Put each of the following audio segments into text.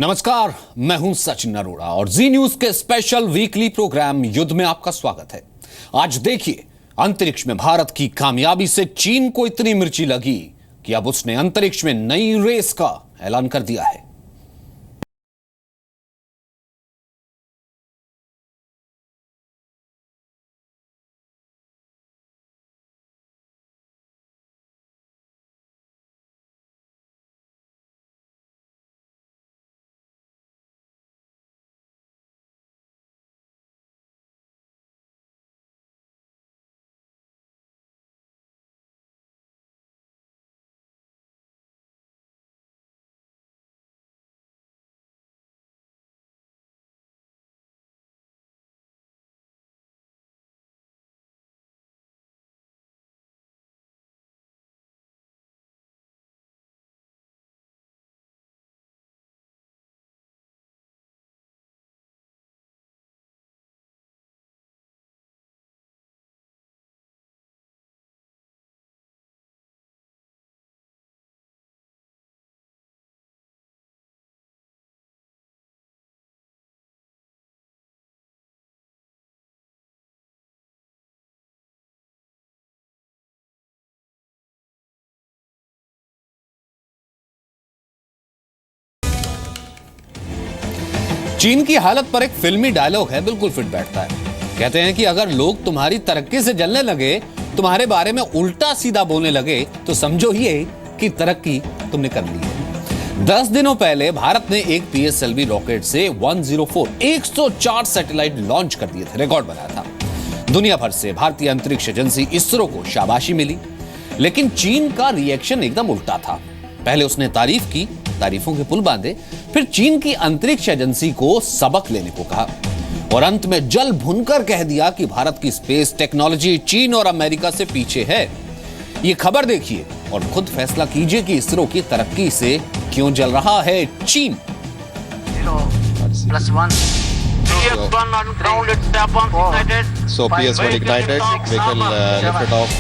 नमस्कार, मैं हूं सचिन अरोड़ा और जी न्यूज के स्पेशल वीकली प्रोग्राम युद्ध में आपका स्वागत है। आज देखिए, अंतरिक्ष में भारत की कामयाबी से चीन को इतनी मिर्ची लगी कि अब उसने अंतरिक्ष में नई रेस का ऐलान कर दिया है। चीन की हालत पर एक फिल्मी डायलॉग है, बिल्कुल फिट बैठता है। कहते हैं कि अगर लोग तुम्हारी तरक्की से जलने लगे, तुम्हारे बारे में उल्टा सीधा बोलने लगे, तो समझो ये कि तरक्की तुमने कर ली है। 10 दिनों पहले भारत ने एक पीएसएलवी रॉकेट से 104 सैटेलाइट लॉन्च कर दिए थे, रिकॉर्ड बनाया था। दुनिया भर से भारतीय अंतरिक्ष एजेंसी इसरो को शाबाशी मिली, लेकिन चीन का रिएक्शन एकदम उल्टा था। पहले उसने तारीफ की, तारीफों के पुल बांधे, फिर चीन की अंतरिक्ष एजेंसी को सबक लेने को कहा और अंत में जल भुनकर कह दिया कि भारत की स्पेस टेक्नोलॉजी चीन और अमेरिका से पीछे है। ये खबर देखिए और खुद फैसला कीजिए कि इसरो की तरक्की से क्यों जल रहा है चीन। So PS1 ignited, vehicle lifted off.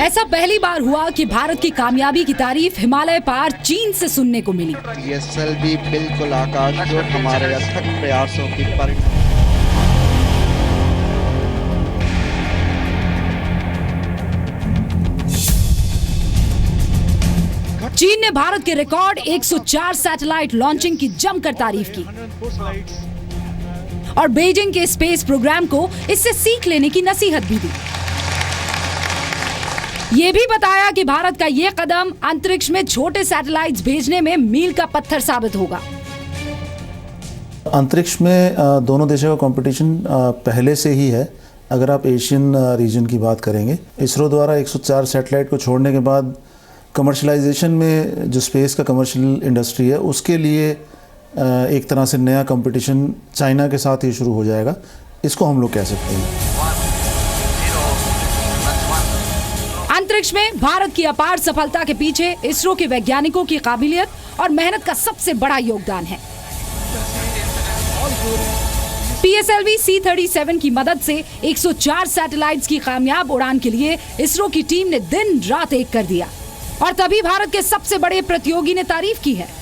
ऐसा पहली बार हुआ कि भारत की कामयाबी की तारीफ हिमालय पार चीन से सुनने को मिली। PSLV बिल्कुल आकाश जो हमारे अथक प्रयासों की परिणाम। चीन ने भारत के रिकॉर्ड 104 सैटेलाइट लॉन्चिंग की जमकर तारीफ की और बीजिंग के स्पेस प्रोग्राम को इससे सीख लेने की नसीहत भी दी। ये भी बताया कि भारत का ये कदम अंतरिक्ष में छोटे सैटेलाइट्स भेजने में मील का पत्थर साबित होगा। अंतरिक्ष में दोनों देशों का कंपटीशन पहले से ही है। अगर आप एशियन रीजन की बात करेंगे, इसरो द्वारा 104 सैटेलाइट को छोड़ने के बाद कमर्शलाइजेशन में जो स्पेस का कमर्शियल इंडस्ट्री है, उसके लिए एक तरह से नया कंपटीशन चाइना के साथ ही शुरू हो जाएगा। इसको हम लोग कह सकते हैं। अंतरिक्ष में भारत की अपार सफलता के पीछे इसरो के वैज्ञानिकों की काबिलियत और मेहनत का सबसे बड़ा योगदान है। पीएसएलवी C-37 की मदद से 104 सैटेलाइट्स की कामयाब उड़ान के लिए इसरो की टीम ने दिन रात एक कर दिया और तभी भारत के सबसे बड़े प्रतियोगी ने तारीफ की है।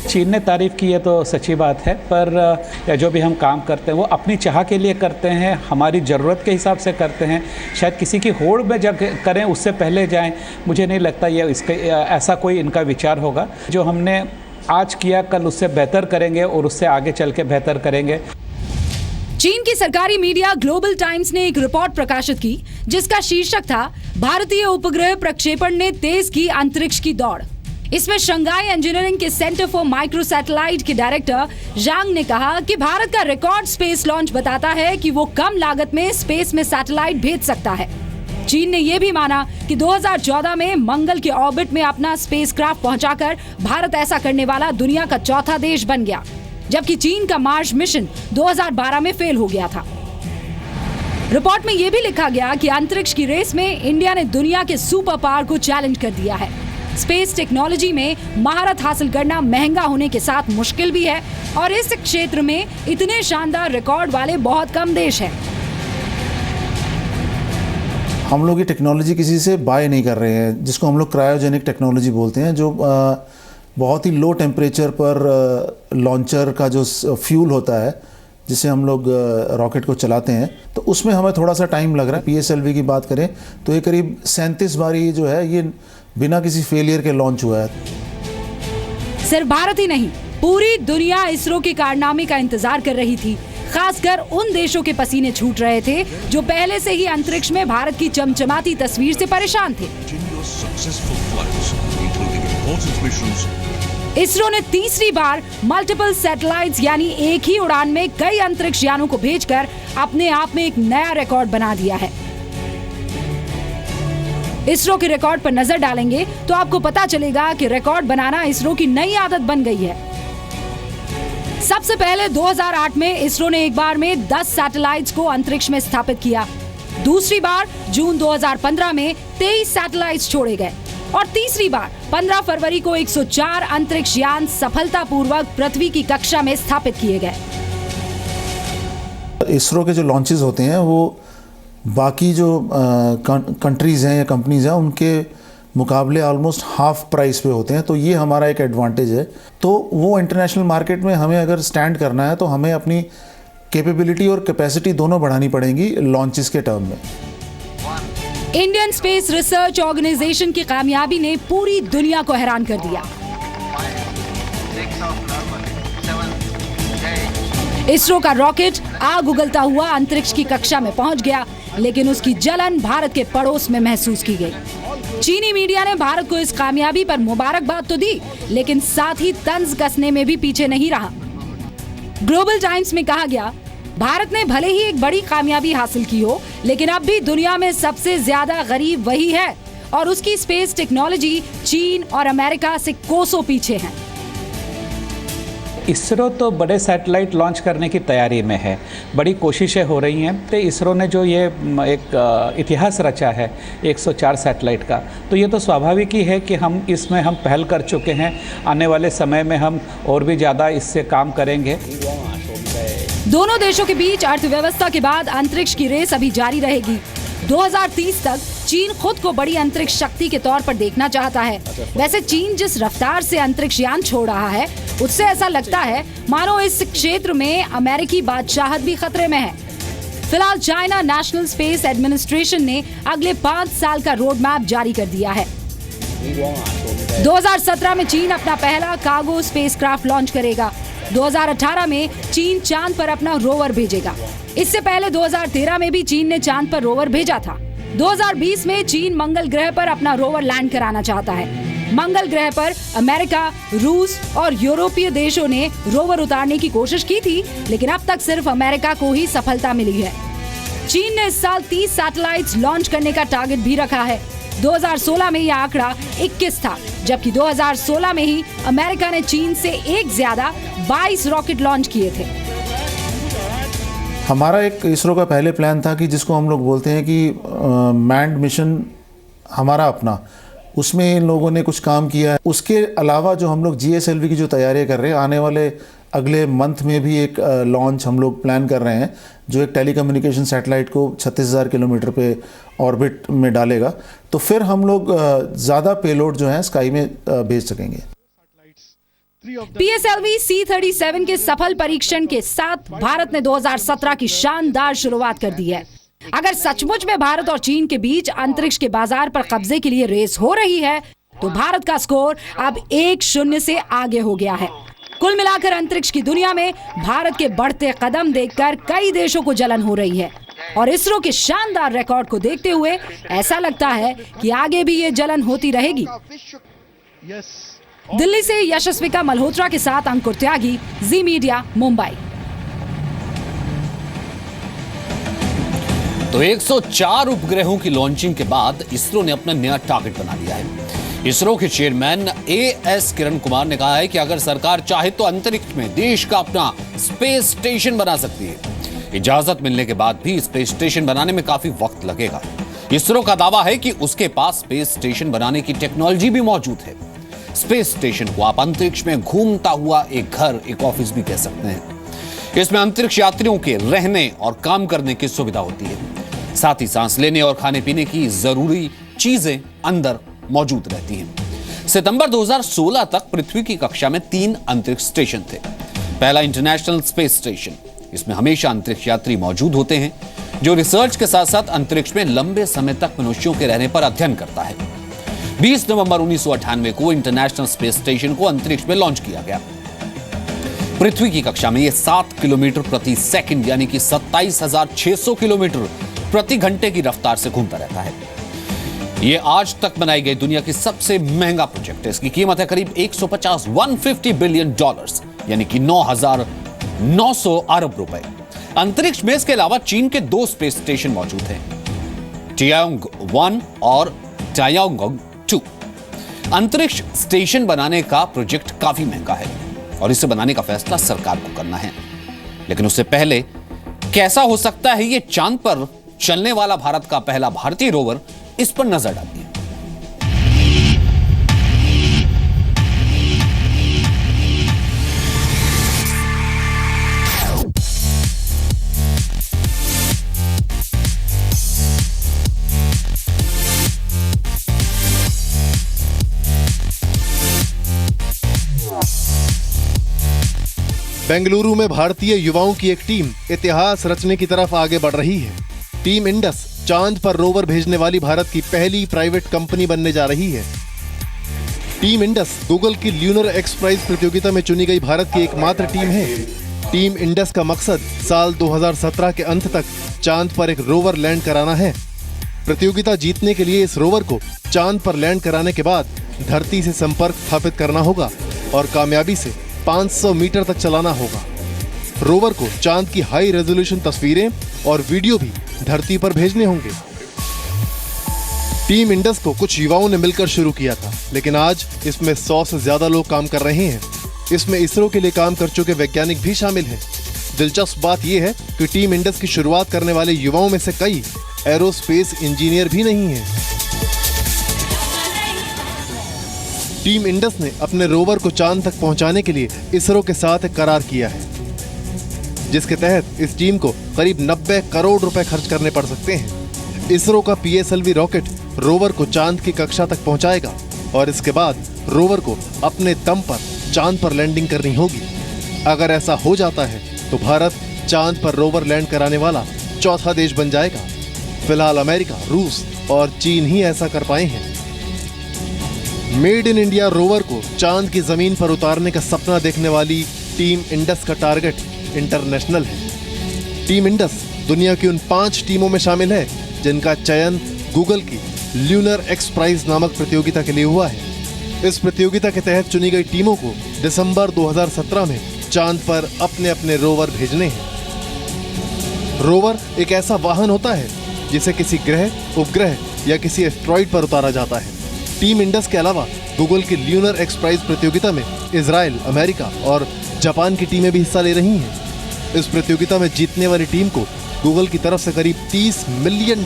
चीन ने तारीफ की है तो सच्ची बात है, पर जो भी हम काम करते हैं वो अपनी चाह के लिए करते हैं, हमारी ज़रूरत के हिसाब से करते हैं। शायद किसी की होड़ में जब करें उससे पहले जाएं, मुझे नहीं लगता ये इसके ऐसा कोई इनका विचार होगा। जो हमने आज किया कल उससे बेहतर करेंगे और उससे आगे चल के बेहतर करेंगे। चीन की सरकारी मीडिया ग्लोबल टाइम्स ने एक रिपोर्ट प्रकाशित की जिसका शीर्षक था, भारतीय उपग्रह प्रक्षेपण ने तेज की अंतरिक्ष की दौड़। इसमें शंघाई इंजीनियरिंग के सेंटर फॉर माइक्रो सैटेलाइट के डायरेक्टर जांग ने कहा कि भारत का रिकॉर्ड स्पेस लॉन्च बताता है कि वो कम लागत में स्पेस में सैटेलाइट भेज सकता है। चीन ने यह भी माना कि 2014 में मंगल के ऑर्बिट में अपना स्पेसक्राफ्ट पहुंचाकर भारत ऐसा करने वाला दुनिया का चौथा देश बन गया, जबकि चीन का मार्स मिशन 2012 में फेल हो गया था। रिपोर्ट में यह भी लिखा गया कि अंतरिक्ष की रेस में इंडिया ने दुनिया के सुपर पावर को चैलेंज कर दिया है। स्पेस टेक्नोलॉजी में महारत हासिल करना महंगा होने के साथ मुश्किल भी है और इस क्षेत्र में इतने शानदार रिकॉर्ड वाले बहुत कम देश हैं। हम लोग ये टेक्नोलॉजी किसी से बाय नहीं कर रहे हैं, जिसको हम लोग क्रायोजेनिक टेक्नोलॉजी बोलते हैं, जो बहुत ही लो टेम्परेचर पर लॉन्चर का जो फ्यूल होता है जिसे हम लोग रॉकेट को चलाते हैं, तो उसमें हमें थोड़ा सा टाइम लग रहा है। PSLV की बात करें तो ये करीब 37 बारी जो है ये बिना किसी फेलियर के लॉन्च हुआ है। सिर्फ भारत ही नहीं, पूरी दुनिया इसरो के कारनामे का इंतजार कर रही थी। खासकर उन देशों के पसीने छूट रहे थे जो पहले से ही अंतरिक्ष में भारत की चमचमाती तस्वीर से परेशान थे। इसरो ने तीसरी बार मल्टीपल सैटेलाइट्स यानी एक ही उड़ान में कई अंतरिक्ष यानों को भेजकर अपने आप में एक नया रिकॉर्ड बना दिया है। इसरो के रिकॉर्ड पर नजर डालेंगे तो आपको पता चलेगा कि रिकॉर्ड बनाना इसरो की नई आदत बन गई है। सबसे पहले 2008 में इसरो ने एक बार में 10 सैटेलाइट्स को अंतरिक्ष में स्थापित किया। दूसरी बार जून 2015 में 23 सैटेलाइट्स छोड़े गए और तीसरी बार 15 फरवरी को 104 अंतरिक्ष यान सफलतापूर्वक पृथ्वी की कक्षा में स्थापित किए गए। इसरो के जो लॉन्चेस होते हैं वो बाकी जो कंट्रीज हैं या कंपनीज हैं उनके मुकाबले ऑलमोस्ट हाफ प्राइस पे होते हैं, तो ये हमारा एक एडवांटेज है। तो वो इंटरनेशनल मार्केट में हमें अगर स्टैंड करना है तो हमें अपनी कैपेबिलिटी और कैपेसिटी दोनों बढ़ानी पड़ेंगी लॉन्चेस के टर्म में। इंडियन स्पेस रिसर्च ऑर्गेनाइजेशन की कामयाबी ने पूरी दुनिया को हैरान कर दिया। इसरो का रॉकेट आग उगलता हुआ अंतरिक्ष की कक्षा में पहुंच गया, लेकिन उसकी जलन भारत के पड़ोस में महसूस की गई। चीनी मीडिया ने भारत को इस कामयाबी पर मुबारकबाद तो दी, लेकिन साथ ही तंज कसने में भी पीछे नहीं रहा। ग्लोबल टाइम्स में कहा गया, भारत ने भले ही एक बड़ी कामयाबी हासिल की हो, लेकिन अब भी दुनिया में सबसे ज्यादा गरीब वही है और उसकी स्पेस टेक्नोलॉजी चीन और अमेरिका से कोसों पीछे है। इसरो तो बड़े सैटेलाइट लॉन्च करने की तैयारी में है, बड़ी कोशिशें हो रही हैं। तो इसरो ने जो ये एक इतिहास रचा है 104 सैटेलाइट का, तो ये तो स्वाभाविक ही है कि हम इसमें हम पहल कर चुके हैं। आने वाले समय में हम और भी ज़्यादा इससे काम करेंगे। दोनों देशों के बीच अर्थव्यवस्था के बाद अंतरिक्ष की रेस अभी जारी रहेगी। 2030 तक चीन खुद को बड़ी अंतरिक्ष शक्ति के तौर पर देखना चाहता है। वैसे चीन जिस रफ्तार से अंतरिक्ष यान छोड़ रहा है, उससे ऐसा लगता है मानो इस क्षेत्र में अमेरिकी बादशाहत भी खतरे में है। फिलहाल चाइना नेशनल स्पेस एडमिनिस्ट्रेशन ने अगले 5 साल का रोड मैप जारी कर दिया है। 2017 में चीन अपना पहला कार्गो स्पेसक्राफ्ट लॉन्च करेगा। 2018 में चीन चांद पर अपना रोवर भेजेगा। इससे पहले 2013 में भी चीन ने चांद पर रोवर भेजा था। 2020 में चीन मंगल ग्रह पर अपना रोवर लैंड कराना चाहता है। मंगल ग्रह पर अमेरिका, रूस और यूरोपीय देशों ने रोवर उतारने की कोशिश की थी, लेकिन अब तक सिर्फ अमेरिका को ही सफलता मिली है। चीन ने इस साल 30 सैटेलाइट्स लॉन्च करने का टारगेट भी रखा है। 2016 में यह आंकड़ा 21 था, जबकि 2016 में ही अमेरिका ने चीन से एक ज्यादा 22 रॉकेट लॉन्च किए थे। हमारा एक इसरो का पहले प्लान था कि जिसको हम लोग बोलते हैं कि मैन्ड मिशन हमारा अपना, उसमें इन लोगों ने कुछ काम किया है। उसके अलावा जो हम लोग GSLV की जो तैयारी कर रहे हैं, आने वाले अगले मंथ में भी एक लॉन्च हम लोग प्लान कर रहे हैं, जो एक टेलीकम्युनिकेशन सैटेलाइट को 36,000 किलोमीटर पे ऑर्बिट में डालेगा। तो फिर हम लोग ज़्यादा पेलोड जो है स्काई में भेज सकेंगे। PSLV C-37 के सफल परीक्षण के साथ भारत ने 2017 की शानदार शुरुआत कर दी है। अगर सचमुच में भारत और चीन के बीच अंतरिक्ष के बाजार पर कब्जे के लिए रेस हो रही है, तो भारत का स्कोर अब 1-0 से आगे हो गया है। कुल मिलाकर अंतरिक्ष की दुनिया में भारत के बढ़ते कदम देखकर कई देशों को जलन हो रही है और इसरो के शानदार रिकॉर्ड को देखते हुए ऐसा लगता है कि आगे भी ये जलन होती रहेगी। दिल्ली से यशस्विका मल्होत्रा के साथ अंकुर त्यागी, जी मीडिया, मुंबई। तो 104 उपग्रहों की लॉन्चिंग के बाद इसरो ने अपना नया टारगेट बना लिया है। इसरो के चेयरमैन AS किरण कुमार ने कहा है कि अगर सरकार चाहे तो अंतरिक्ष में देश का अपना स्पेस स्टेशन बना सकती है। इजाजत मिलने के बाद भी स्पेस स्टेशन बनाने में काफी वक्त लगेगा। इसरो का दावा है कि उसके पास स्पेस स्टेशन बनाने की टेक्नोलॉजी भी मौजूद है। स्पेस स्टेशन को आप अंतरिक्ष में घूमता हुआ एक घर, एक ऑफिस भी कह सकते हैं। इसमें अंतरिक्ष यात्रियों के रहने और काम करने की सुविधा होती है। साथ ही सांस लेने और खाने पीने की जरूरी चीजें अंदर मौजूद रहती हैं। सितंबर 2016 तक पृथ्वी की कक्षा में 3 अंतरिक्ष स्टेशन थे। पहला इंटरनेशनल स्पेस स्टेशन, इसमें हमेशा अंतरिक्ष यात्री मौजूद होते हैं जो रिसर्च के साथ साथ अंतरिक्ष में लंबे समय तक मनुष्यों के रहने पर अध्ययन करता है। 20 नवंबर 1998 को इंटरनेशनल स्पेस स्टेशन को अंतरिक्ष में लॉन्च किया गया। पृथ्वी की कक्षा में यह 7 किलोमीटर प्रति सेकंड यानी कि 27,600 किलोमीटर प्रति घंटे की रफ्तार से घूमता रहता है। यह आज तक बनाई गई दुनिया की सबसे महंगा प्रोजेक्ट है। इसकी कीमत है करीब 150 बिलियन डॉलर्स यानी कि 9,900 अरब रुपए। अंतरिक्ष में इसके अलावा चीन के 2 स्पेस स्टेशन मौजूद हैं, टियांग-1 और टायांग-2। अंतरिक्ष स्टेशन बनाने का प्रोजेक्ट काफी महंगा है और इसे बनाने का फैसला सरकार को करना है। लेकिन उससे पहले कैसा हो सकता है ये चांद पर चलने वाला भारत का पहला भारतीय रोवर, इस पर नजर डालिए। बेंगलुरु में भारतीय युवाओं की एक टीम इतिहास रचने की तरफ आगे बढ़ रही है। टीम इंडस चांद पर रोवर भेजने वाली भारत की पहली प्राइवेट कंपनी बनने जा रही है। टीम इंडस गूगल की ल्यूनर एक्स प्राइज प्रतियोगिता में चुनी गई भारत की एकमात्र टीम है। टीम इंडस का मकसद साल 2017 के अंत तक चांद पर एक रोवर लैंड कराना है। प्रतियोगिता जीतने के लिए इस रोवर को चांद पर लैंड कराने के बाद धरती से संपर्क स्थापित करना होगा और कामयाबी से 500 मीटर तक चलाना होगा। रोवर को चांद की हाई रेजोल्यूशन तस्वीरें और वीडियो भी धरती पर भेजने होंगे। टीम इंडस को कुछ युवाओं ने मिलकर शुरू किया था, लेकिन आज इसमें 100 से ज्यादा लोग काम कर रहे हैं। इसमें इसरो के लिए काम कर चुके वैज्ञानिक भी शामिल हैं। दिलचस्प बात यह है कि टीम इंडस की शुरुआत करने वाले युवाओं में से कई एरोस्पेस इंजीनियर भी नहीं हैं। टीम इंडस ने अपने रोवर को चांद तक पहुंचाने के लिए इसरो के साथ एक करार किया है, जिसके तहत इस टीम को करीब 90 करोड़ रुपए खर्च करने पड़ सकते हैं। इसरो का PSLV रॉकेट रोवर को चांद की कक्षा तक पहुंचाएगा और इसके बाद रोवर को अपने दम पर चांद पर लैंडिंग करनी होगी। अगर ऐसा हो जाता है तो भारत चांद पर रोवर लैंड कराने वाला चौथा देश बन जाएगा। फिलहाल अमेरिका, रूस और चीन ही ऐसा कर पाए हैं। मेड इन इंडिया रोवर को चांद की जमीन पर उतारने का सपना देखने वाली टीम इंडस का टारगेट इंटरनेशनल है। टीम इंडस दुनिया की उन 5 टीमों में शामिल है जिनका चयन गूगल की ल्यूनर एक्स प्राइज नामक प्रतियोगिता के लिए हुआ है। इस प्रतियोगिता के तहत चुनी गई टीमों को दिसंबर 2017 में चांद पर अपने अपने रोवर भेजने हैं। रोवर एक ऐसा वाहन होता है जिसे किसी ग्रह, उपग्रह या किसी एस्ट्रॉइड पर उतारा जाता है। टीम इंडस के अलावा गूगल की ल्यूनर एक्स प्राइज प्रतियोगिता में इजराइल, अमेरिका और जापान की टीमें भी हिस्सा ले रही हैं। इस प्रतियोगिता में जीतने वाली टीम को गूगल की तरफ से करीब $30 मिलियन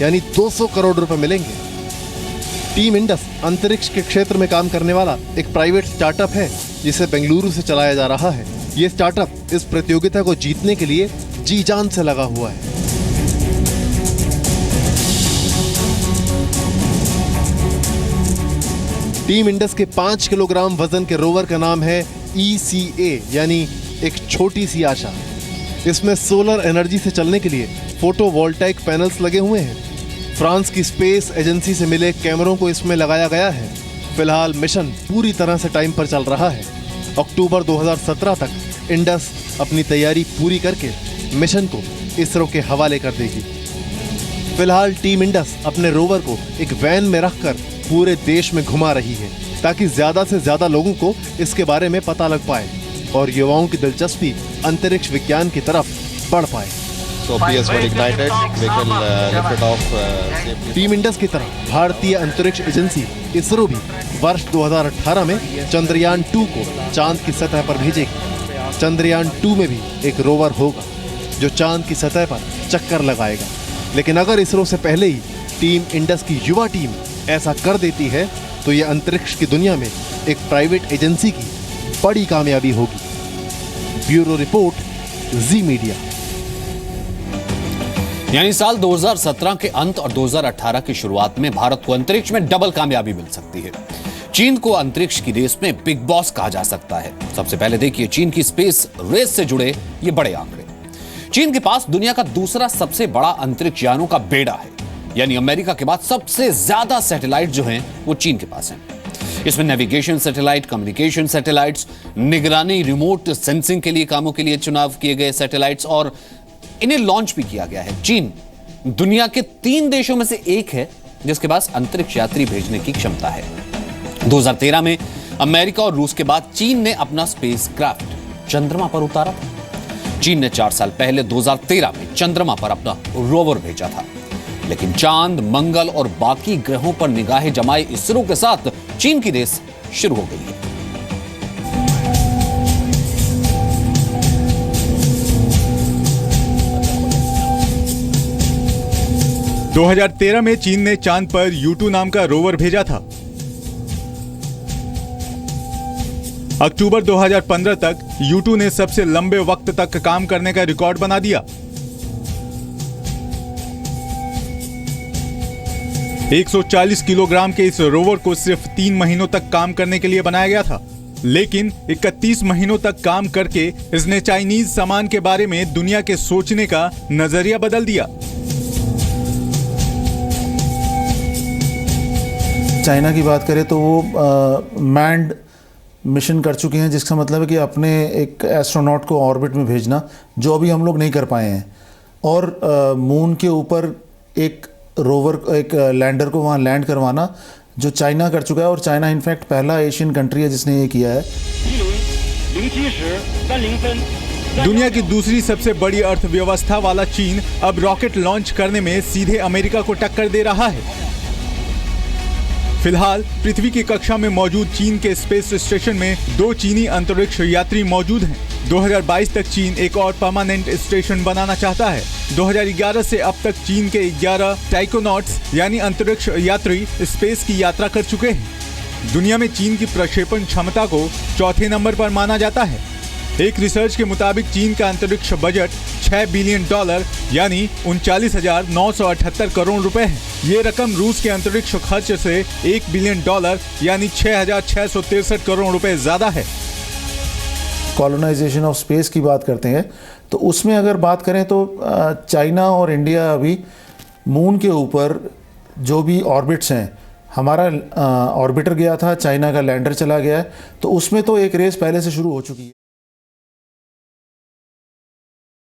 यानी 200 करोड़ रुपए मिलेंगे। टीम इंडस अंतरिक्ष के क्षेत्र में काम करने वाला एक प्राइवेट स्टार्टअप है जिसे बेंगलुरु से चलाया जा रहा है। ये स्टार्टअप इस प्रतियोगिता को जीतने के लिए जी जान से लगा हुआ है। टीम इंडस के 5 किलोग्राम वजन के रोवर का नाम है ECA यानी एक छोटी सी आशा। इसमें सोलर एनर्जी से चलने के लिए फोटोवोल्टाइक पैनल्स लगे हुए हैं। फ्रांस की स्पेस एजेंसी से मिले कैमरों को इसमें लगाया गया है। फिलहाल मिशन पूरी तरह से टाइम पर चल रहा है। अक्टूबर 2017 तक इंडस अपनी तैयारी पूरी करके मिशन को इसरो के हवाले कर देगी। फिलहाल टीम इंडस अपने रोवर को एक वैन में रखकर पूरे देश में घुमा रही है ताकि ज्यादा से ज्यादा लोगों को इसके बारे में पता लग पाए और युवाओं की दिलचस्पी अंतरिक्ष विज्ञान की तरफ बढ़ पाए। So PS got ignited, vehicle lifted off safely. Team Indus की तरह भारतीय अंतरिक्ष एजेंसी इसरो भी वर्ष 2018 में चंद्रयान 2 को चांद की सतह पर भेजेगी। चंद्रयान 2 में भी एक रोवर होगा जो चांद की सतह पर चक्कर लगाएगा। लेकिन अगर इसरो से पहले ही टीम इंडस की युवा टीम ऐसा कर देती है तो ये अंतरिक्ष की दुनिया में एक प्राइवेट एजेंसी की बड़ी कामयाबी होगी। ब्यूरो रिपोर्ट, जी मीडिया। यानी साल 2017 के अंत और 2018 की शुरुआत में भारत को अंतरिक्ष में डबल कामयाबी मिल सकती है। चीन को अंतरिक्ष की रेस में बिग बॉस कहा जा सकता है। सबसे पहले देखिए चीन की स्पेस रेस से जुड़े ये बड़े आंकड़े। चीन के पास दुनिया का दूसरा सबसे बड़ा अंतरिक्ष यानों का बेड़ा है, यानी अमेरिका के बाद सबसे ज्यादा सैटेलाइट जो हैं वो चीन के पास हैं। इसमें नेविगेशन सैटेलाइट, कम्युनिकेशन सैटेलाइट्स, निगरानी, रिमोट सेंसिंग के लिए कामों के लिए चुनाव किए गए सैटेलाइट्स और इन्हें लॉन्च भी किया गया है। चीन दुनिया के 3 देशों में से एक है जिसके पास अंतरिक्ष यात्री भेजने की क्षमता है। 2013 में अमेरिका और रूस के बाद चीन ने अपना स्पेस क्राफ्ट चंद्रमा पर उतारा था। चीन ने 4 साल पहले 2013 में चंद्रमा पर अपना रोवर भेजा था, लेकिन चांद, मंगल और बाकी ग्रहों पर निगाहें जमाए इसरो के साथ चीन की रेस शुरू हो गई है। दो 2013 में चीन ने चांद पर U2 नाम का रोवर भेजा था। अक्टूबर 2015 तक U2 ने सबसे लंबे वक्त तक काम करने का रिकॉर्ड बना दिया। 140 किलोग्राम के इस रोवर को सिर्फ 3 महीनों तक काम करने के लिए बनाया गया था, लेकिन 31 महीनों तक काम करके इसने चाइनीज सामान के बारे में दुनिया के सोचने का नजरिया बदल दिया। चाइना की बात करें तो वो मैंड मिशन कर चुके हैं, जिसका मतलब है कि अपने एक एस्ट्रोनॉट को ऑर्बिट में भेजना, जो अभी हम लोग नहीं कर पाए हैं, और मून के ऊपर एक रोवर, एक लैंडर को वहाँ लैंड करवाना, जो चाइना कर चुका है। और चाइना इनफैक्ट पहला एशियन कंट्री है जिसने ये किया है। दुनिया की दूसरी सबसे बड़ी अर्थव्यवस्था वाला चीन अब रॉकेट लॉन्च करने में सीधे अमेरिका को टक्कर दे रहा है। फिलहाल पृथ्वी की कक्षा में मौजूद चीन के स्पेस स्टेशन में 2 चीनी अंतरिक्ष यात्री मौजूद हैं। 2022 तक चीन एक और परमानेंट स्टेशन बनाना चाहता है। 2011 से अब तक चीन के 11 टाइकोनॉट्स यानी अंतरिक्ष यात्री स्पेस की यात्रा कर चुके हैं। दुनिया में चीन की प्रक्षेपण क्षमता को 4थे नंबर पर माना जाता है। एक रिसर्च के मुताबिक चीन का अंतरिक्ष बजट $6 बिलियन यानी 39,978 करोड़ रुपए है। ये रकम रूस के अंतरिक्ष खर्च से $1 बिलियन यानी 6,663 करोड़ रुपए ज्यादा है। कॉलोनाइजेशन ऑफ स्पेस की बात करते हैं तो उसमें अगर बात करें तो चाइना और इंडिया अभी मून के ऊपर जो भी ऑर्बिट्स हैं, हमारा ऑर्बिटर गया था, चाइना का लैंडर चला गया है, तो उसमें तो एक रेस पहले से शुरू हो चुकी है।